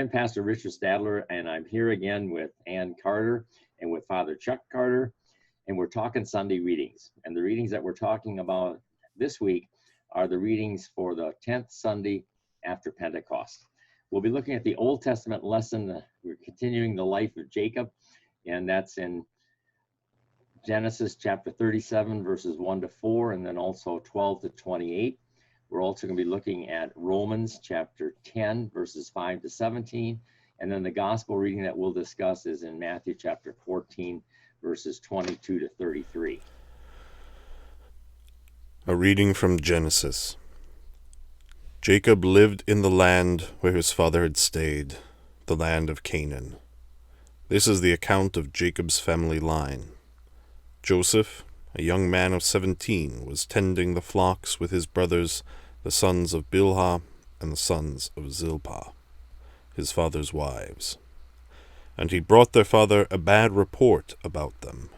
I'm Pastor Richard Stadler, and I'm here again with Ann Carter and with Father Chuck Carter, and we're talking Sunday readings. And the readings that we're talking about this week are the readings for the 10th Sunday after Pentecost. We'll be looking at the Old Testament lesson. We're continuing the life of Jacob, and that's in Genesis chapter 37, verses 1 to 4, and then also 12 to 28. We're also going to be looking at Romans chapter 10, verses 5 to 17. And then the gospel reading that we'll discuss is in Matthew chapter 14, verses 22 to 33. A reading from Genesis. Jacob lived in the land where his father had stayed, the land of Canaan. This is the account of Jacob's family line. Joseph, a young man of 17, was tending the flocks with his brothers, the sons of Bilhah and the sons of Zilpah, his father's wives. And he brought their father a bad report about them.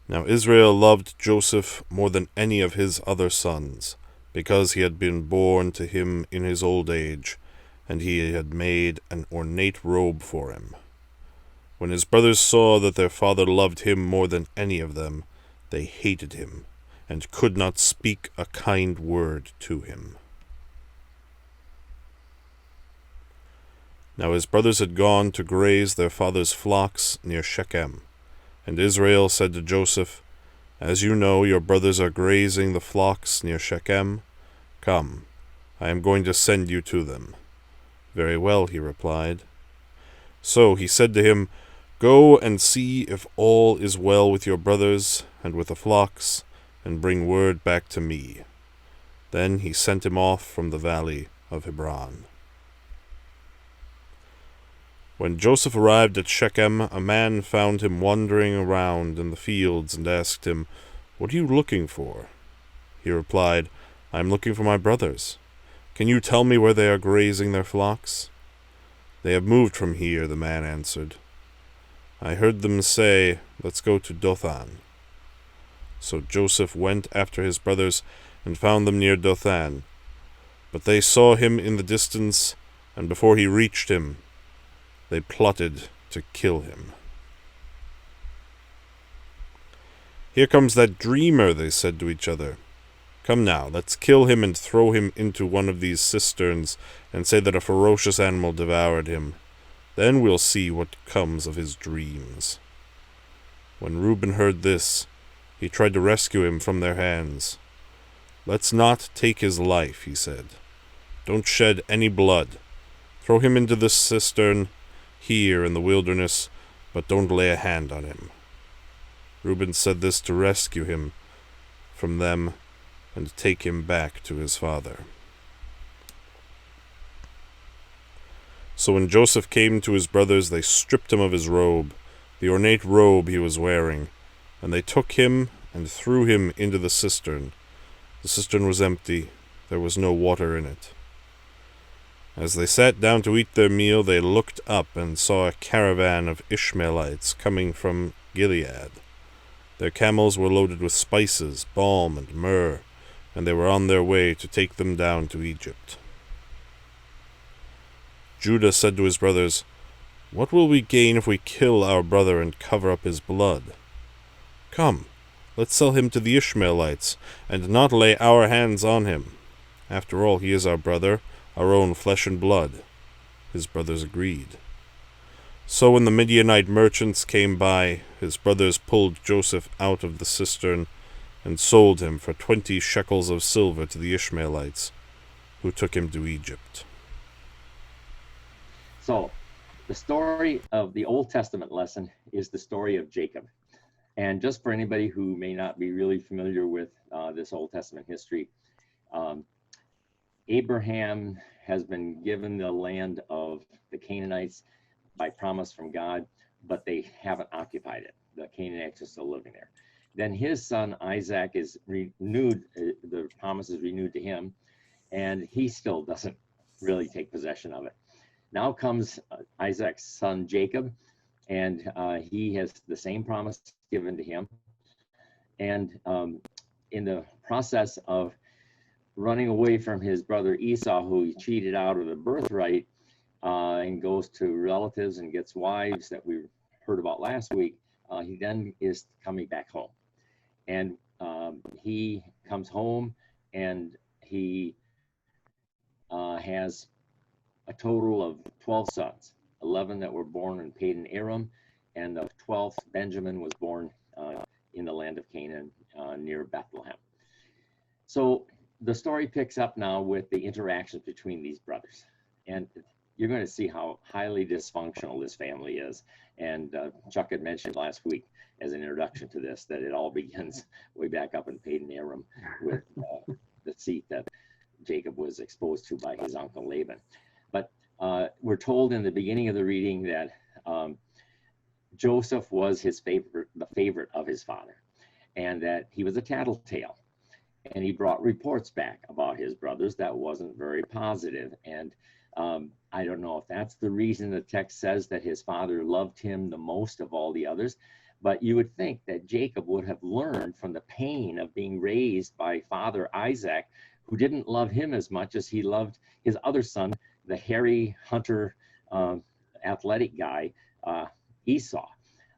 Now Israel loved Joseph more than any of his other sons, because he had been born to him in his old age, and he had made an ornate robe for him. When his brothers saw that their father loved him more than any of them, they hated him, and could not speak a kind word to him. Now his brothers had gone to graze their father's flocks near Shechem, and Israel said to Joseph, "As you know, your brothers are grazing the flocks near Shechem. Come, I am going to send you to them." "Very well," he replied. So he said to him, "Go and see if all is well with your brothers and with the flocks, and bring word back to me." Then he sent him off from the valley of Hebron. When Joseph arrived at Shechem, a man found him wandering around in the fields and asked him, "What are you looking for?" He replied, "I am looking for my brothers. Can you tell me where they are grazing their flocks?" "They have moved from here," the man answered. "I heard them say, 'Let's go to Dothan.'" So Joseph went after his brothers and found them near Dothan. But they saw him in the distance, and before he reached him, they plotted to kill him. "Here comes that dreamer," they said to each other. "Come now, let's kill him and throw him into one of these cisterns, and say that a ferocious animal devoured him. Then we'll see what comes of his dreams." When Reuben heard this, he tried to rescue him from their hands. "Let's not take his life," he said. "Don't shed any blood. Throw him into this cistern here in the wilderness, but don't lay a hand on him." Reuben said this to rescue him from them and take him back to his father. So when Joseph came to his brothers, they stripped him of his robe, the ornate robe he was wearing, and they took him and threw him into the cistern. The cistern was empty, there was no water in it. As they sat down to eat their meal, they looked up and saw a caravan of Ishmaelites coming from Gilead. Their camels were loaded with spices, balm, and myrrh, and they were on their way to take them down to Egypt. Judah said to his brothers, "What will we gain if we kill our brother and cover up his blood? Come, let's sell him to the Ishmaelites, and not lay our hands on him. After all, he is our brother, our own flesh and blood." His brothers agreed. So when the Midianite merchants came by, his brothers pulled Joseph out of the cistern and sold him for 20 shekels of silver to the Ishmaelites, who took him to Egypt. So the story of the Old Testament lesson is the story of Jacob. And just for anybody who may not be really familiar with this Old Testament history, Abraham has been given the land of the Canaanites by promise from God, but they haven't occupied it. The Canaanites are still living there. Then his son Isaac is renewed, the promise is renewed to him, and he still doesn't really take possession of it. Now comes Isaac's son Jacob, and he has the same promise given to him. And in the process of running away from his brother Esau, who he cheated out of the birthright, and goes to relatives and gets wives that we heard about last week. He then is coming back home. And he comes home and he has a total of 12 sons, 11 that were born in Padan Aram, and the 12th, Benjamin, was born in the land of Canaan near Bethlehem. So the story picks up now with the interactions between these brothers. And you're going to see how highly dysfunctional this family is. And Chuck had mentioned last week as an introduction to this that it all begins way back up in Padan Aram with the seat that Jacob was exposed to by his uncle Laban. But we're told in the beginning of the reading that Joseph was the favorite of his father, and that he was a tattletale. And he brought reports back about his brothers that wasn't very positive. And I don't know if that's the reason the text says that his father loved him the most of all the others, but you would think that Jacob would have learned from the pain of being raised by father Isaac, who didn't love him as much as he loved his other son, the hairy hunter, athletic guy, Esau.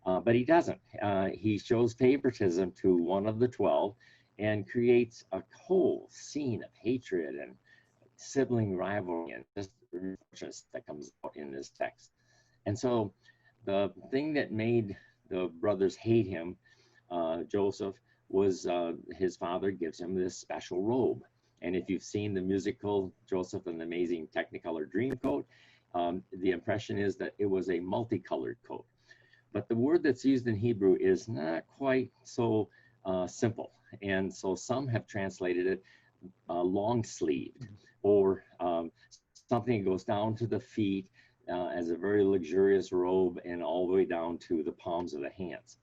But he doesn't. He shows favoritism to one of the 12 and creates a whole scene of hatred and sibling rivalry and just that comes out in this text. And so the thing that made the brothers hate him, Joseph, was his father gives him this special robe. And if you've seen the musical Joseph and the Amazing Technicolor Dreamcoat, the impression is that it was a multicolored coat. But the word that's used in Hebrew is not quite so simple. And so some have translated it long sleeved, or something that goes down to the feet as a very luxurious robe and all the way down to the palms of the hands.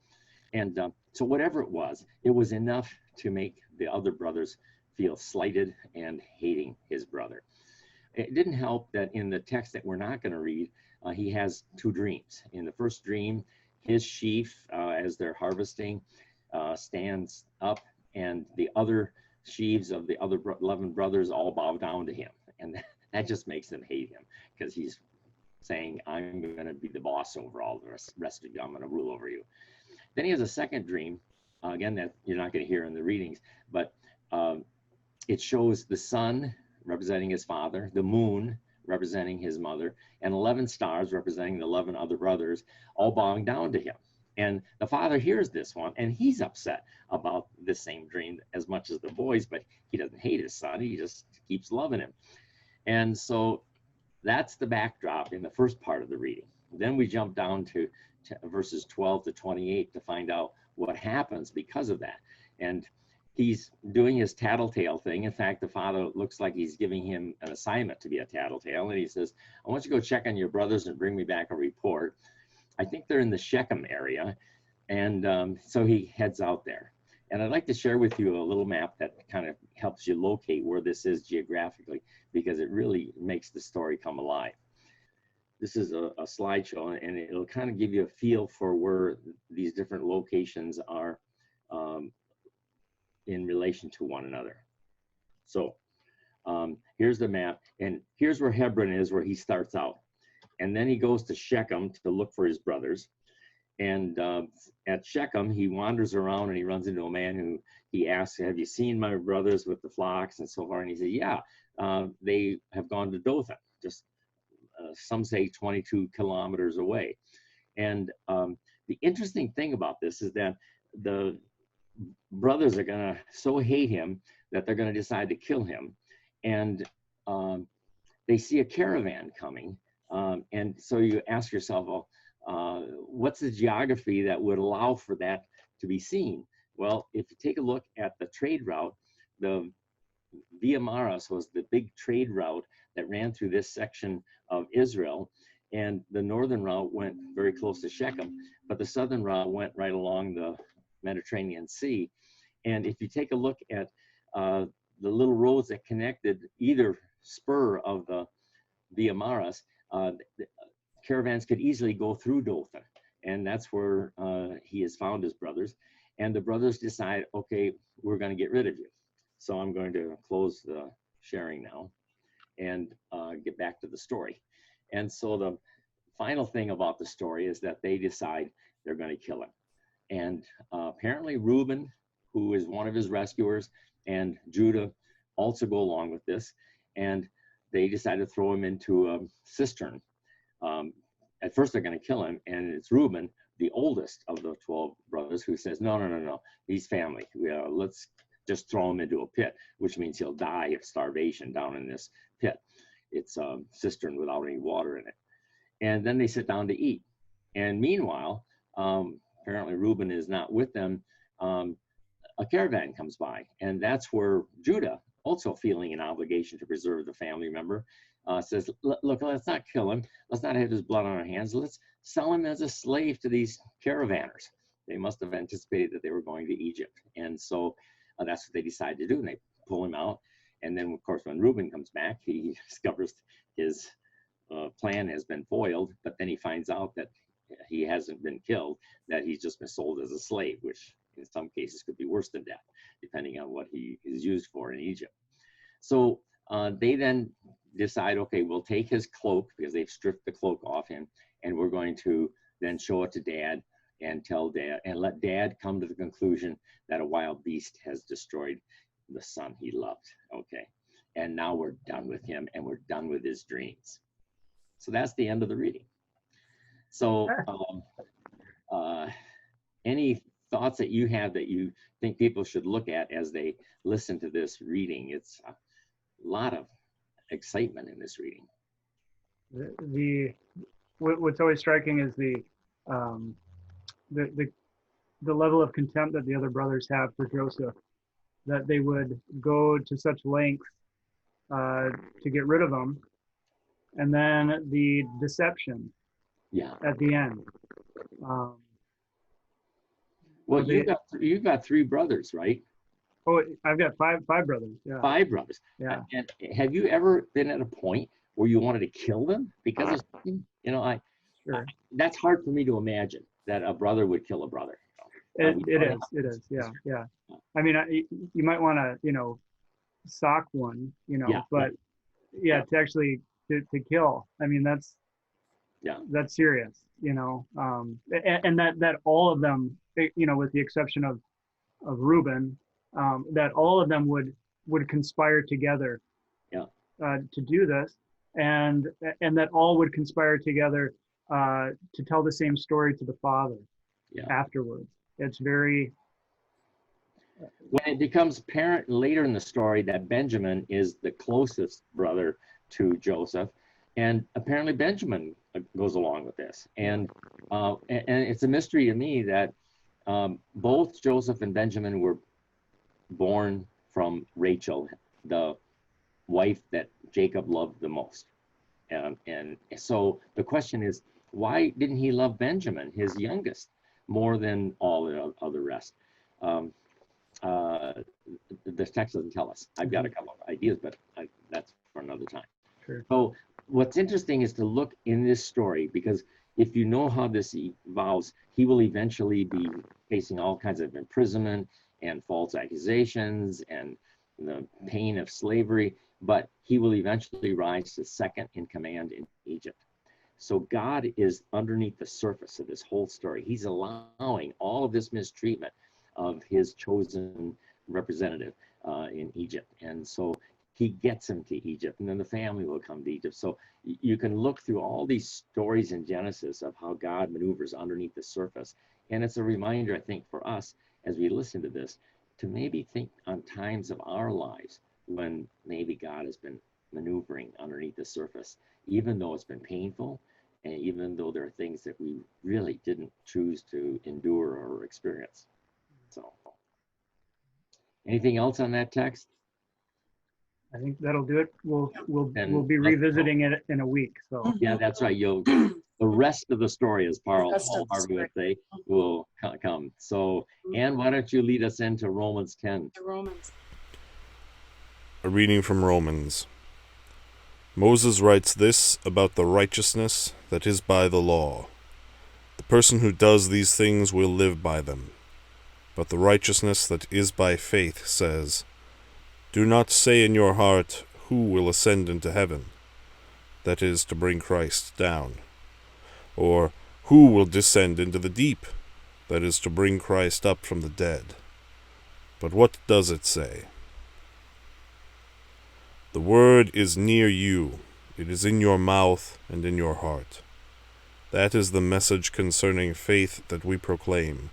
And so whatever it was enough to make the other brothers feel slighted and hating his brother. It didn't help that in the text that we're not going to read, he has two dreams. In the first dream, his sheaf, as they're harvesting, stands up, and the other sheaves of the other 11 brothers all bow down to him. And that just makes them hate him, because he's saying, I'm going to be the boss over all the rest of you. I'm going to rule over you. Then he has a second dream, again, that you're not going to hear in the readings, but it shows the sun representing his father, the moon representing his mother, and 11 stars representing the 11 other brothers, all bowing down to him. And the father hears this one, and he's upset about the same dream as much as the boys, but he doesn't hate his son. He just keeps loving him. And so that's the backdrop in the first part of the reading. Then we jump down to verses 12 to 28 to find out what happens because of that. And he's doing his tattletale thing. In fact, the father looks like he's giving him an assignment to be a tattletale. And he says, I want you to go check on your brothers and bring me back a report. I think they're in the Shechem area. And so he heads out there. And I'd like to share with you a little map that kind of helps you locate where this is geographically, because it really makes the story come alive. This is a slideshow, and it'll kind of give you a feel for where these different locations are in relation to one another. So here's the map, and here's where Hebron is, where he starts out. And then he goes to Shechem to look for his brothers. And at Shechem, he wanders around and he runs into a man who he asks, have you seen my brothers with the flocks and so far? And he said, yeah, they have gone to Dothan, just some say 22 kilometers away. And the interesting thing about this is that the brothers are going to so hate him that they're going to decide to kill him. And they see a caravan coming. And so you ask yourself, well, what's the geography that would allow for that to be seen? Well, if you take a look at the trade route, the Via Maris was the big trade route that ran through this section of Israel. And the northern route went very close to Shechem, but the southern route went right along the Mediterranean Sea. And if you take a look at the little roads that connected either spur of the Via Maris, caravans could easily go through Dothan. And that's where he has found his brothers. And the brothers decide, okay, we're going to get rid of you. So I'm going to close the sharing now and get back to the story. And so the final thing about the story is that they decide they're going to kill him. And apparently Reuben, who is one of his rescuers, and Judah also go along with this. And they decide to throw him into a cistern. At first they're going to kill him, and it's Reuben, the oldest of the 12 brothers, who says, no, he's family. Let's just throw him into a pit, which means he'll die of starvation down in this pit. It's a cistern without any water in it. And then they sit down to eat. And meanwhile, apparently Reuben is not with them. A caravan comes by, and that's where Judah, also feeling an obligation to preserve the family member, says, look, let's not kill him. Let's not have his blood on our hands. Let's sell him as a slave to these caravanners. They must have anticipated that they were going to Egypt. And so that's what they decide to do. And they pull him out. And then, of course, when Reuben comes back, he discovers his plan has been foiled, but then he finds out that he hasn't been killed, that he's just been sold as a slave, which in some cases could be worse than death, depending on what he is used for in Egypt. So they then decide, okay, we'll take his cloak, because they've stripped the cloak off him, and we're going to then show it to Dad and tell Dad, and let Dad come to the conclusion that a wild beast has destroyed the son he loved. Okay, and now we're done with him, and we're done with his dreams. So that's the end of the reading. So any thoughts that you have that you think people should look at as they listen to this reading? It's a lot of excitement in this reading. What's always striking is the level of contempt that the other brothers have for Joseph, that they would go to such lengths to get rid of him, and then the deception at the end. Well, you've got 3 brothers, right? Oh, I've got five brothers. Yeah. 5 brothers. Yeah. And have you ever been at a point where you wanted to kill them because of something? Sure. That's hard for me to imagine that a brother would kill a brother. It is. Yeah. I mean, you might want to, sock one, but to actually to kill. I mean, that's serious, and that all of them, with the exception of Reuben, that all of them would conspire together to do this, and that all would conspire together to tell the same story to the father afterwards. It's very... When it becomes apparent later in the story that Benjamin is the closest brother to Joseph, and apparently Benjamin goes along with this, and it's a mystery to me that both Joseph and Benjamin were born from Rachel, the wife that Jacob loved the most. And so the question is, why didn't he love Benjamin, his youngest, more than all the rest? The text doesn't tell us. I've got a couple of ideas, but that's for another time. Sure. So what's interesting is to look in this story, because if you know how this evolves, he will eventually be facing all kinds of imprisonment and false accusations and the pain of slavery, but he will eventually rise to second in command in Egypt. So God is underneath the surface of this whole story. He's allowing all of this mistreatment of his chosen representative in Egypt. And so he gets him to Egypt, and then the family will come to Egypt. So you can look through all these stories in Genesis of how God maneuvers underneath the surface. And it's a reminder, I think, for us as we listen to this, to maybe think on times of our lives when maybe God has been maneuvering underneath the surface, even though it's been painful, and even though there are things that we really didn't choose to endure or experience. So, anything else on that text? I think that'll do it. We'll be revisiting it in a week. So yeah, that's right. The rest of the story, as Paul Harvey would say, will come. So, Anne, why don't you lead us into Romans 10? Romans. A reading from Romans. Moses writes this about the righteousness that is by the law. The person who does these things will live by them. But the righteousness that is by faith says, Do not say in your heart, who will ascend into heaven? That is, to bring Christ down. Or, who will descend into the deep? That is, to bring Christ up from the dead. But what does it say? The word is near you. It is in your mouth and in your heart. That is the message concerning faith that we proclaim.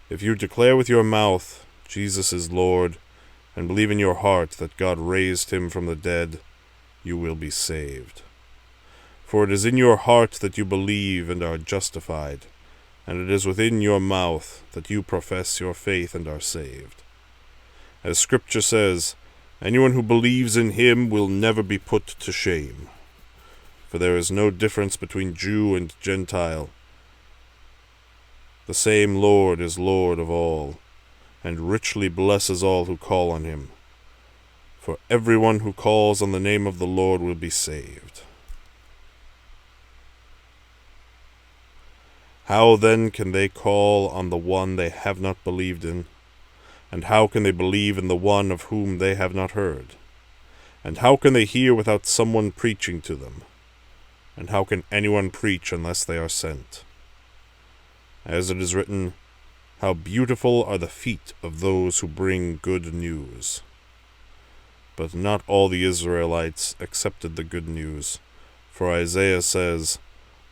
If you declare with your mouth, Jesus is Lord, and believe in your heart that God raised him from the dead, you will be saved. For it is in your heart that you believe and are justified, and it is within your mouth that you profess your faith and are saved. As Scripture says, anyone who believes in him will never be put to shame. For there is no difference between Jew and Gentile. The same Lord is Lord of all, and richly blesses all who call on him. For everyone who calls on the name of the Lord will be saved. How then can they call on the one they have not believed in? And how can they believe in the one of whom they have not heard? And how can they hear without someone preaching to them? And how can anyone preach unless they are sent? As it is written, how beautiful are the feet of those who bring good news. But not all the Israelites accepted the good news, for Isaiah says,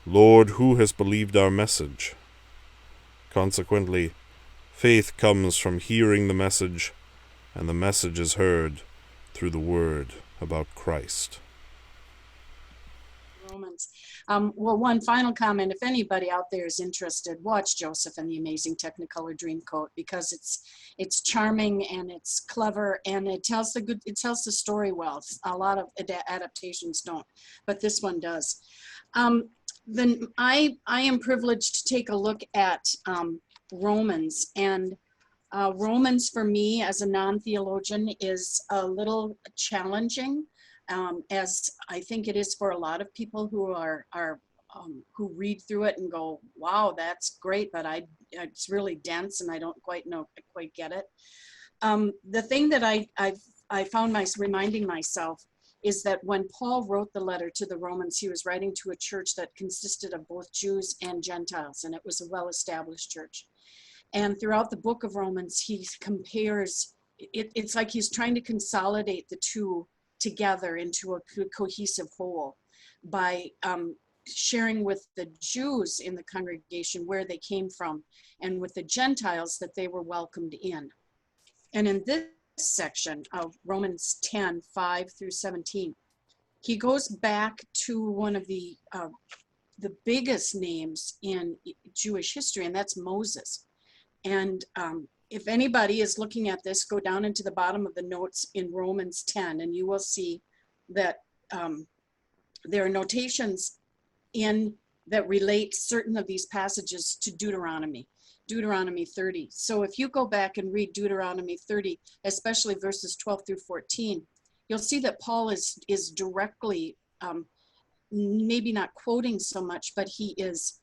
Lord, who has believed our message? Consequently, faith comes from hearing the message, and the message is heard through the word about Christ. Romans. Well, one final comment, if anybody out there is interested, watch Joseph and the Amazing Technicolor Dreamcoat, because it's charming and it's clever and it tells the story well. A lot of adaptations don't, but this one does. Then I am privileged to take a look at Romans, and Romans for me as a non-theologian is a little challenging, as I think it is for a lot of people who who read through it and go, wow, that's great, but it's really dense and I don't quite get it. The thing that I found reminding myself is that when Paul wrote the letter to the Romans, he was writing to a church that consisted of both Jews and Gentiles, and it was a well-established church. And throughout the book of Romans, he compares, it's like he's trying to consolidate the two together into a cohesive whole by sharing with the Jews in the congregation where they came from, and with the Gentiles that they were welcomed in. And in this section of Romans 10, 5 through 17, he goes back to one of the biggest names in Jewish history, and that's Moses. And if anybody is looking at this, go down into the bottom of the notes in Romans 10, and you will see that there are notations in that relate certain of these passages to Deuteronomy 30. So if you go back and read Deuteronomy 30, especially verses 12 through 14, you'll see that Paul is directly, maybe not quoting so much, but he is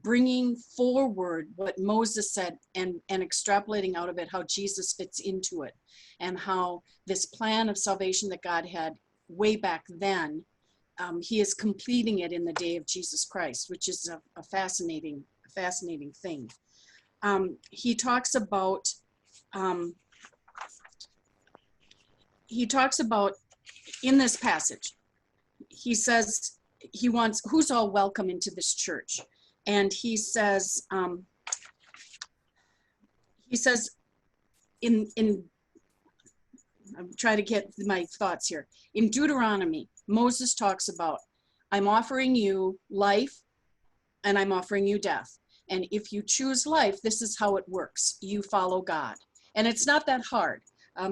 bringing forward what Moses said and extrapolating out of it how Jesus fits into it, and how this plan of salvation that God had way back then, he is completing it in the day of Jesus Christ, which is a fascinating thing. He talks about in this passage, he says he wants who's all welcome into this church. And he says in I'm trying to get my thoughts here. In Deuteronomy, Moses talks about, I'm offering you life and I'm offering you death. And if you choose life, this is how it works. You follow God. And it's not that hard.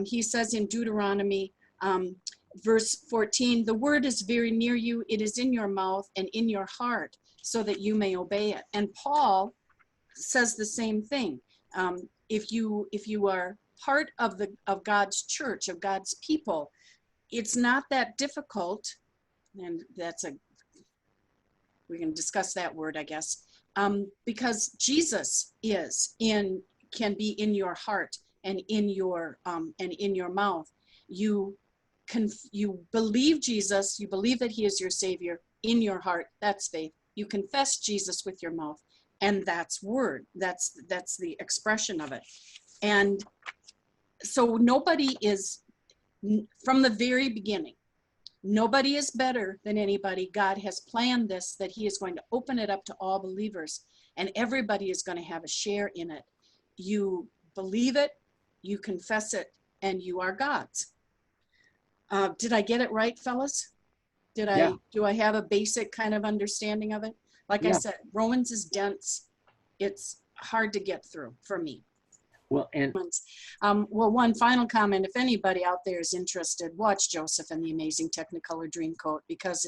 He says in Deuteronomy, verse 14, the word is very near you. It is in your mouth and in your heart, so that you may obey it. And Paul says the same thing. If you are part of God's church, of God's people, it's not that difficult, and we can discuss that word, I guess, because Jesus can be in your heart and in your mouth. You believe Jesus, you believe that he is your savior in your heart, that's faith. You confess Jesus with your mouth, and that's word. That's the expression of it. And so nobody is, from the very beginning, nobody is better than anybody. God has planned this, that he is going to open it up to all believers, and everybody is going to have a share in it. You believe it, you confess it, and you are God's. Did I get it right, fellas? Do I have a basic kind of understanding of it? Like I said, Romans is dense. It's hard to get through for me. Well, and one final comment, if anybody out there is interested, watch Joseph and the Amazing Technicolor Dreamcoat, because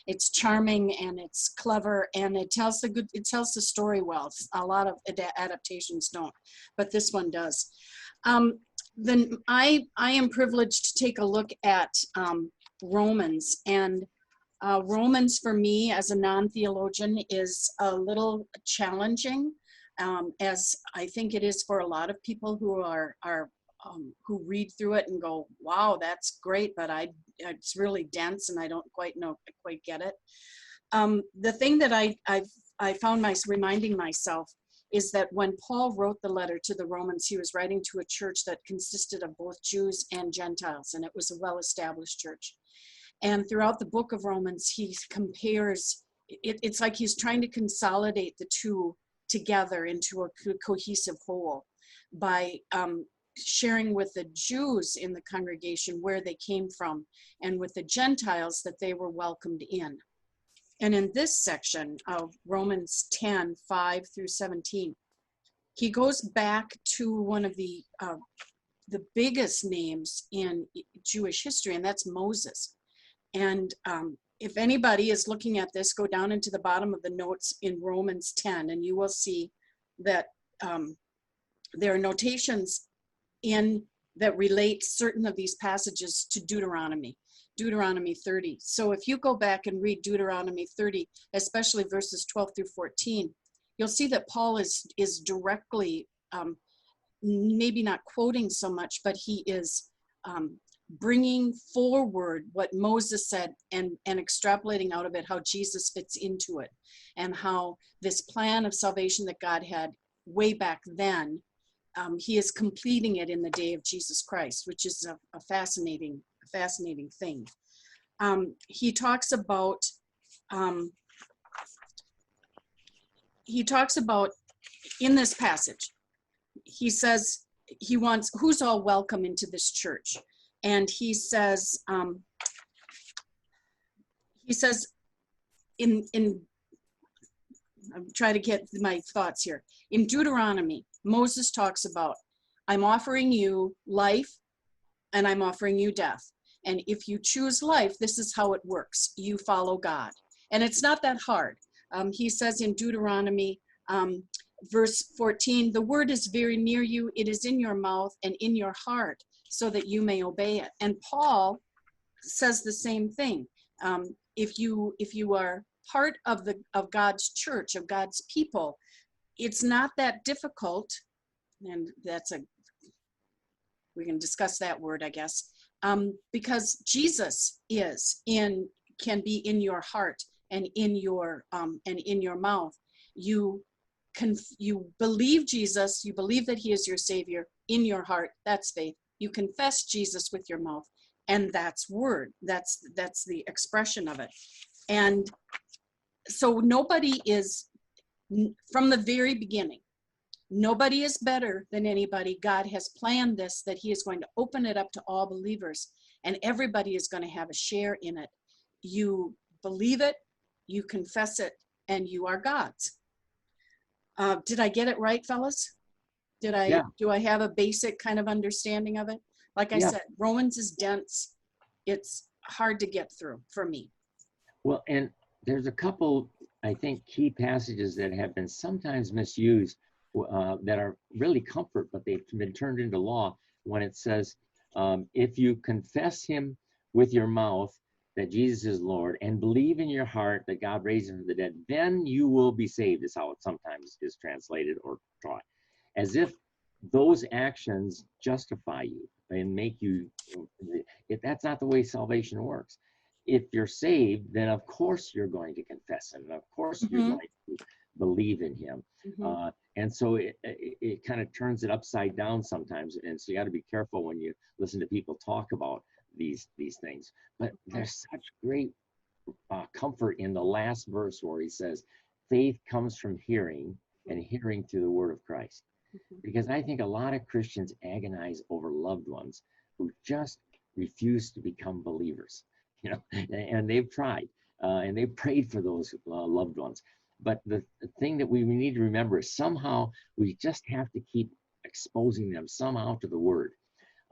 it's charming and it's clever and it tells the story well. A lot of adaptations don't, but this one does. Then I am privileged to take a look at Romans, and Romans for me as a non-theologian is a little challenging, as I think it is for a lot of people who who read through it and go, wow, that's great, but it's really dense and I don't quite get it. The thing that I found reminding myself is that when Paul wrote the letter to the Romans, he was writing to a church that consisted of both Jews and Gentiles, and it was a well-established church. And throughout the book of Romans, he compares, it's like he's trying to consolidate the two together into a cohesive whole by sharing with the Jews in the congregation where they came from, and with the Gentiles that they were welcomed in. And in this section of Romans 10, 5 through 17, he goes back to one of the biggest names in Jewish history, and that's Moses. And if anybody is looking at this, go down into the bottom of the notes in Romans 10, and you will see that there are notations that relate certain of these passages to Deuteronomy 30. So if you go back and read Deuteronomy 30, especially verses 12 through 14, you'll see that Paul is directly, maybe not quoting so much, but he is bringing forward what Moses said and extrapolating out of it how Jesus fits into it, and how this plan of salvation that God had way back then, he is completing it in the day of Jesus Christ, which is a fascinating thing. He talks about in this passage, he says he wants who's all welcome into this church, and he says in I'm trying to get my thoughts here. In Deuteronomy, Moses talks about, I'm offering you life and I'm offering you death. And if you choose life, this is how it works. You follow God. And it's not that hard. He says in Deuteronomy, verse 14, the word is very near you. It is in your mouth and in your heart, so that you may obey it. And Paul says the same thing. If you are part of God's church, of God's people, it's not that difficult. And we can discuss that word, I guess. Because Jesus can be in your heart and in your mouth. You believe Jesus, you believe that he is your savior in your heart, that's faith. You confess Jesus with your mouth, and that's word. That's the expression of it. And so nobody is, from the very beginning, nobody is better than anybody. God has planned this, that he is going to open it up to all believers, and everybody is going to have a share in it. You believe it, you confess it, and you are God's. Did I get it right, fellas? Do I have a basic kind of understanding of it? Like I said, Romans is dense. It's hard to get through for me. Well, and there's a couple, I think, key passages that have been sometimes misused that are really comfort, but they've been turned into law when it says, if you confess him with your mouth that Jesus is Lord and believe in your heart that God raised him from the dead, then you will be saved, is how it sometimes is translated or taught. As if those actions justify you and make you, if that's not the way salvation works. If you're saved, then of course you're going to confess him. And of course you're going to believe in him. And so it kind of turns it upside down sometimes. And so you got to be careful when you listen to people talk about these things. But there's such great comfort in the last verse where he says, faith comes from hearing, and hearing through the word of Christ. Because I think a lot of Christians agonize over loved ones who just refuse to become believers, you know, and they've tried and they've prayed for those loved ones. But the thing that we need to remember is somehow we just have to keep exposing them somehow to the word,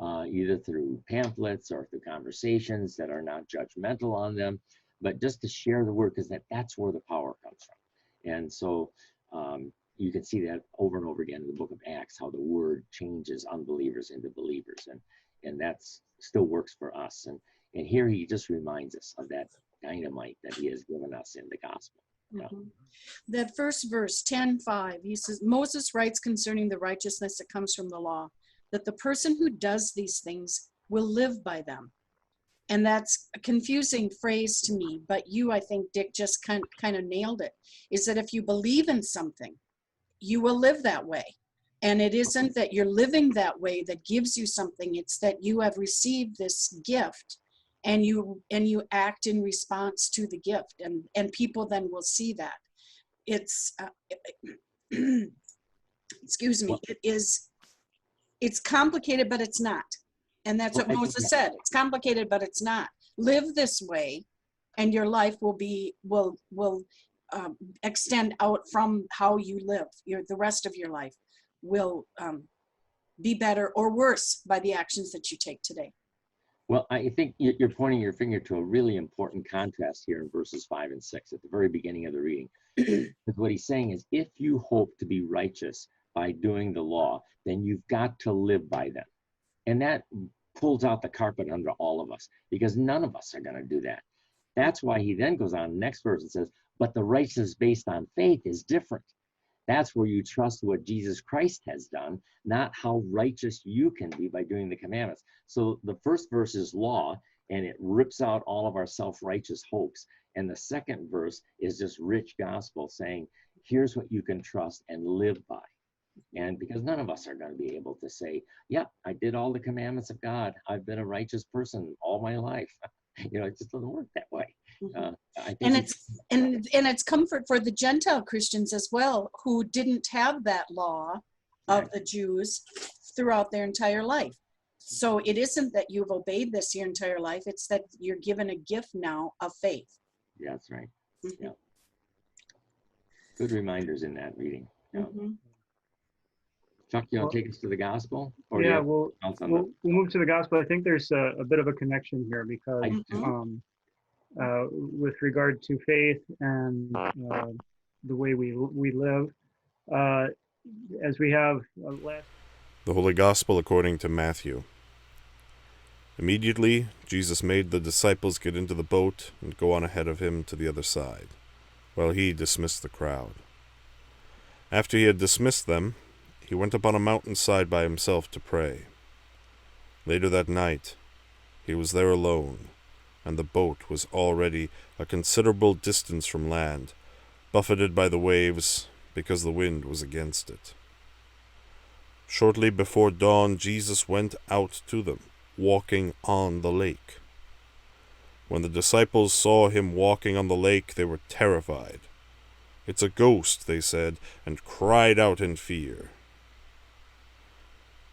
either through pamphlets or through conversations that are not judgmental on them, but just to share the word, because that's where the power comes from. And so you can see that over and over again in the book of Acts, how the word changes unbelievers into believers, and that's still works for us. And here he just reminds us of that dynamite that he has given us in the gospel. Yeah. That first verse, 10:5, he says, Moses writes concerning the righteousness that comes from the law, that the person who does these things will live by them. And that's a confusing phrase to me, but you, I think, Dick, just kind of nailed it, is that if you believe in something, you will live that way. And it isn't that you're living that way that gives you something, it's that you have received this gift and you act in response to the gift, and people then will see that. It's excuse me, it's complicated, but it's not. And that's what Moses said. It's complicated, but it's not. Live this way, and your life will extend out from how you live. The rest of your life will be better or worse by the actions that you take today. Well, I think you're pointing your finger to a really important contrast here in verses 5 and 6 at the very beginning of the reading. Because what he's saying is, if you hope to be righteous by doing the law, then you've got to live by them. And that pulls out the carpet under all of us, because none of us are going to do that. That's why he then goes on, next verse, and says, but the righteousness based on faith is different. That's where you trust what Jesus Christ has done, not how righteous you can be by doing the commandments. So the first verse is law, and it rips out all of our self-righteous hopes. And the second verse is just rich gospel saying, here's what you can trust and live by. And because none of us are going to be able to say, yeah, I did all the commandments of God, I've been a righteous person all my life. You know, it just doesn't work that way. I think it's comfort for the Gentile Christians as well, who didn't have that law of the Jews throughout their entire life. So it isn't that you've obeyed this your entire life, it's that you're given a gift now of faith. Yeah, that's right. Yeah. Good reminders in that reading. Yeah. Chuck, you want to take us to the gospel? Or yeah, we'll move to the gospel. I think there's a bit of a connection here, because with regard to faith and the way we live, as we have the Holy Gospel according to Matthew. Immediately, Jesus made the disciples get into the boat and go on ahead of him to the other side, while he dismissed the crowd. After he had dismissed them, he went up on a mountainside by himself to pray. Later that night, he was there alone, and the boat was already a considerable distance from land, buffeted by the waves because the wind was against it. Shortly before dawn, Jesus went out to them, walking on the lake. When the disciples saw him walking on the lake, they were terrified. "It's a ghost," they said, and cried out in fear.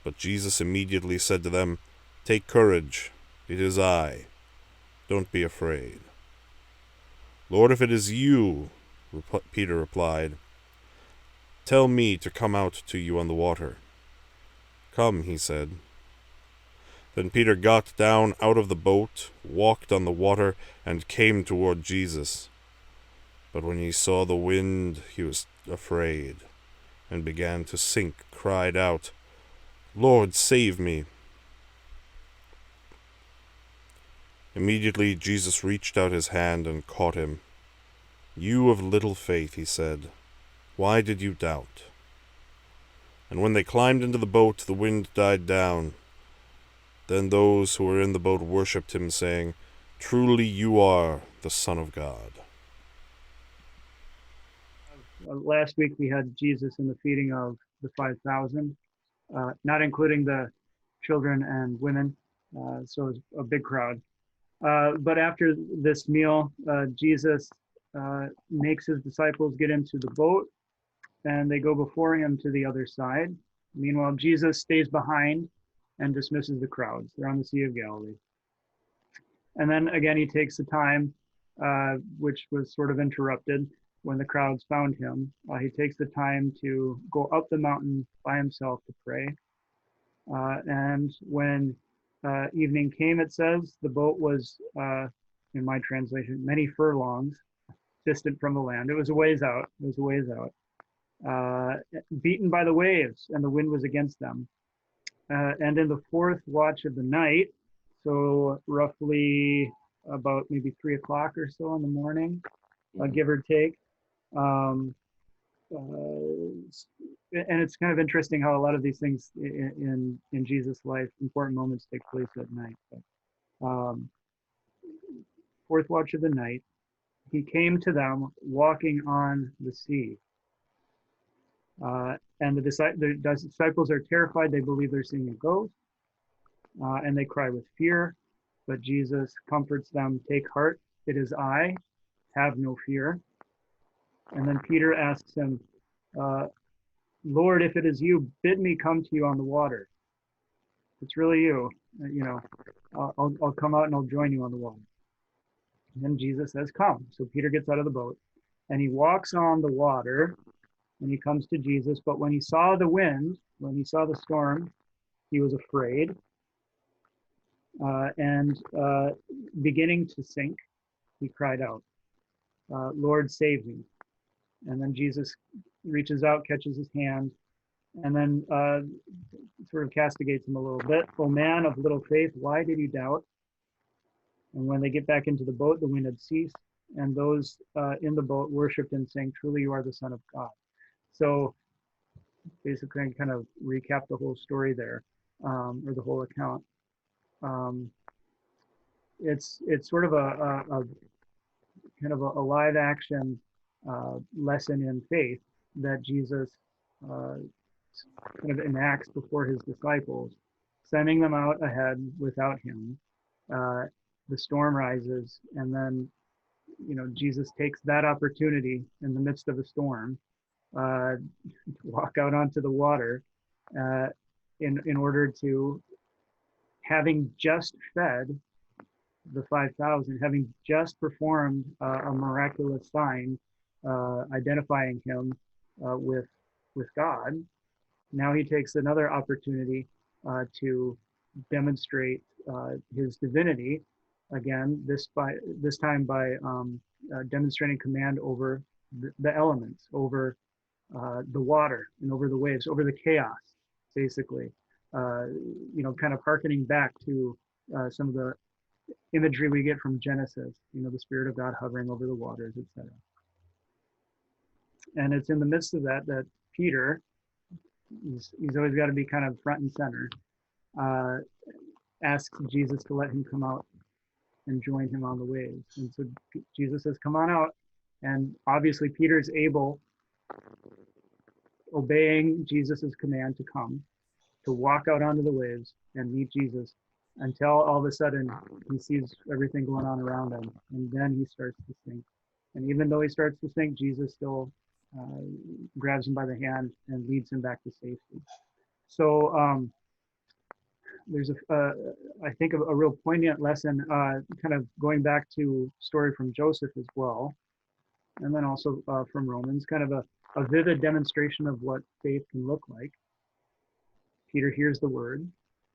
But Jesus immediately said to them, "Take courage, it is I. Don't be afraid." "Lord, if it is you," Peter replied, "tell me to come out to you on the water." "Come," he said. Then Peter got down out of the boat, walked on the water, and came toward Jesus. But when he saw the wind, he was afraid, and began to sink, cried out, "Lord, save me." Immediately Jesus reached out his hand and caught him. "You of little faith," he said, "why did you doubt?" And when they climbed into the boat, the wind died down. Then those who were in the boat worshipped him, saying, "Truly you are the Son of God." Last week we had Jesus in the feeding of the 5,000, not including the children and women, so it was a big crowd. But after this meal, Jesus makes his disciples get into the boat, and they go before him to the other side. Meanwhile, Jesus stays behind and dismisses the crowds. They're on the Sea of Galilee. And then again, he takes the time, which was sort of interrupted when the crowds found him. He takes the time to go up the mountain by himself to pray. And when evening came, it says, the boat was, in my translation, many furlongs distant from the land. It was a ways out. It was a ways out. Beaten by the waves, and the wind was against them. And in the fourth watch of the night, so roughly about maybe 3 o'clock or so in the morning, give or take. And it's kind of interesting how a lot of these things in Jesus' life, important moments, take place at night. But, fourth watch of the night, he came to them walking on the sea. And the disciples are terrified. They believe they're seeing a ghost, and they cry with fear. But Jesus comforts them. "Take heart, it is I. Have no fear." And then Peter asks him, "Lord, if it is you, bid me come to you on the water." If it's really you, I'll come out and I'll join you on the water. And then Jesus says, "Come." So Peter gets out of the boat, and he walks on the water. And he comes to Jesus, but when he saw the wind, when he saw the storm, he was afraid. And beginning to sink, he cried out, "Lord, save me." And then Jesus reaches out, catches his hand, and then sort of castigates him a little bit. "O man of little faith, why did you doubt?" And when they get back into the boat, the wind had ceased, and those in the boat worshipped him, saying, "Truly you are the Son of God." So basically, I kind of recap the whole story there, or the whole account. It's sort of a kind of a live action lesson in faith that Jesus kind of enacts before his disciples, sending them out ahead without him. The storm rises, and then Jesus takes that opportunity in the midst of a storm to walk out onto the water in order to, having just fed the 5,000, having just performed a miraculous sign identifying him with God. Now he takes another opportunity to demonstrate his divinity again, this time by demonstrating command over the elements, over the water and over the waves, over the chaos, basically. Kind of hearkening back to some of the imagery we get from Genesis, the Spirit of God hovering over the waters, etc. And it's in the midst of that Peter, he's always got to be kind of front and center, asks Jesus to let him come out and join him on the waves. And so Jesus says, "Come on out." And obviously Peter's able, obeying Jesus's command to come, to walk out onto the waves and meet Jesus, until all of a sudden he sees everything going on around him, and then he starts to sink. And even though he starts to sink, Jesus still grabs him by the hand and leads him back to safety. So there's I think a real poignant lesson, kind of going back to story from Joseph as well, and then also from Romans, kind of a vivid demonstration of what faith can look like. Peter hears the word,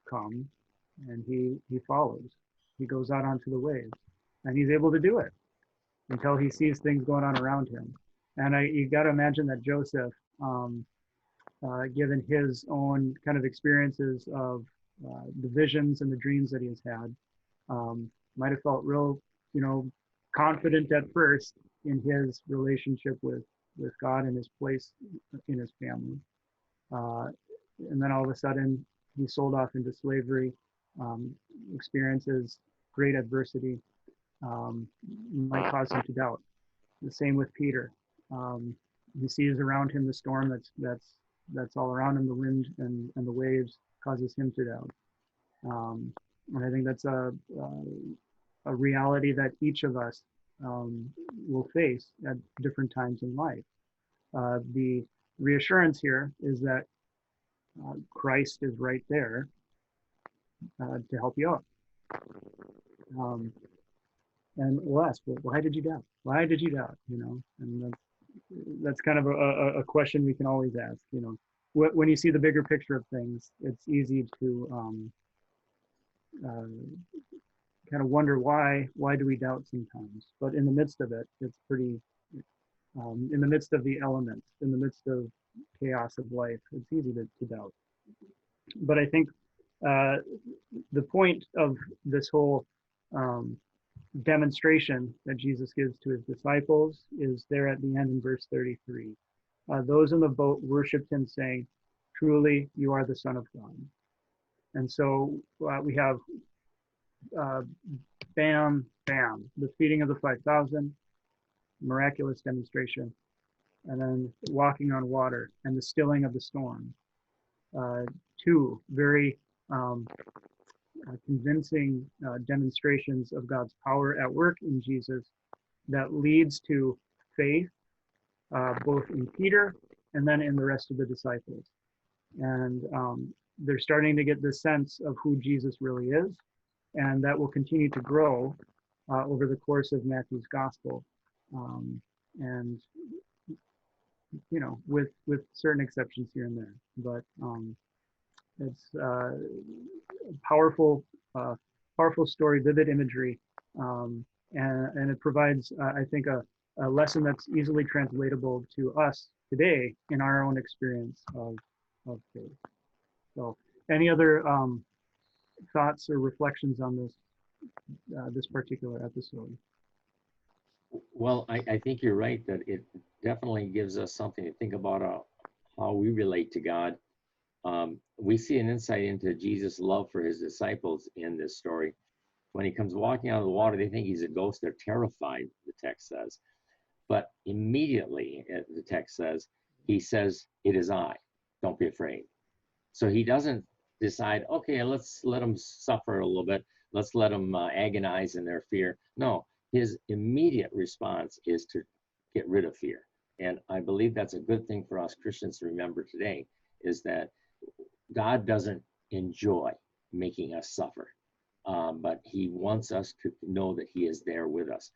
"Come," and he follows. He goes out onto the waves, and he's able to do it until he sees things going on around him. And you got to imagine that Joseph, given his own kind of experiences of the visions and the dreams that he has had, might have felt real, confident at first in his relationship with God and his place in his family. and then all of a sudden he's sold off into slavery, experiences great adversity, might cause him to doubt. The same with Peter. He sees around him the storm that's all around him, the wind and the waves causes him to doubt. And I think that's a reality that each of us will face at different times in life. The reassurance here is that Christ is right there to help you out. And we'll ask, well, why did you doubt? Why did you doubt? You know, and that's kind of a question we can always ask. You know, when you see the bigger picture of things, it's easy to kind of wonder why do we doubt sometimes. But in the midst of it, it's pretty. In the midst of the elements, in the midst of chaos of life, it's easy to doubt. But I think the point of this whole demonstration that Jesus gives to his disciples is there at the end in verse 33. Those in the boat worshiped him, saying, "Truly, you are the Son of God." And so we have bam, bam, the feeding of the 5,000, miraculous demonstration, and then walking on water and the stilling of the storm. Two very convincing demonstrations of God's power at work in Jesus that leads to faith, both in Peter and then in the rest of the disciples. And they're starting to get this sense of who Jesus really is, and that will continue to grow over the course of Matthew's gospel. And you know, with certain exceptions here and there, but it's a powerful story, vivid imagery, and it provides, I think, a lesson that's easily translatable to us today in our own experience of faith. So, any other thoughts or reflections on this particular episode? Well, I think you're right that it definitely gives us something to think about how we relate to God. We see an insight into Jesus' love for his disciples in this story. When he comes walking out of the water, they think he's a ghost. They're terrified, the text says. But immediately, the text says, he says, "It is I. Don't be afraid." So he doesn't decide, okay, let's let them suffer a little bit. Let's let them agonize in their fear. No. His immediate response is to get rid of fear. And I believe that's a good thing for us Christians to remember today, is that God doesn't enjoy making us suffer, but he wants us to know that he is there with us.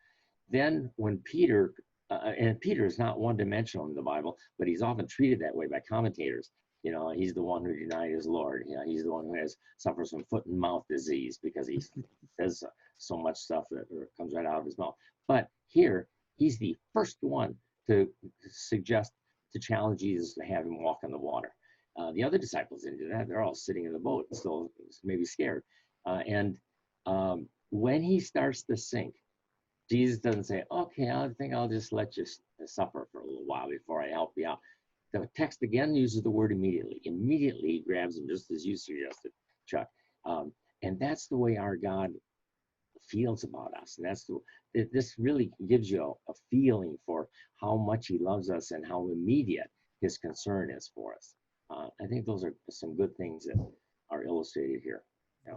Then when Peter, and Peter is not one-dimensional in the Bible, but he's often treated that way by commentators. You know, he's the one who denied his Lord. You know, he's the one who suffers from foot and mouth disease because he says so much stuff that comes right out of his mouth. But here, he's the first one to suggest, to challenge Jesus to have him walk on the water. The other disciples didn't do that. They're all sitting in the boat, still maybe scared. And when he starts to sink, Jesus doesn't say, okay, I think I'll just let you suffer for a little while before I help you out. The text again uses the word immediately. Immediately he grabs him, just as you suggested, Chuck. And that's the way our God feels about us. And this really gives you a feeling for how much he loves us and how immediate his concern is for us. I think those are some good things that are illustrated here. Yeah.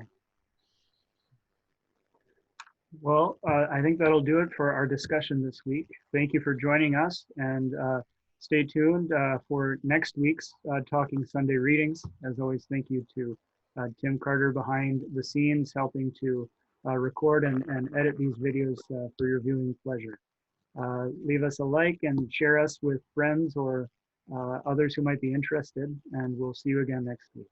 Well, I think that'll do it for our discussion this week. Thank you for joining us, and stay tuned for next week's Talking Sunday readings. As always, thank you to Tim Carter behind the scenes, helping to record and edit these videos for your viewing pleasure. Leave us a like and share us with friends or others who might be interested, and we'll see you again next week.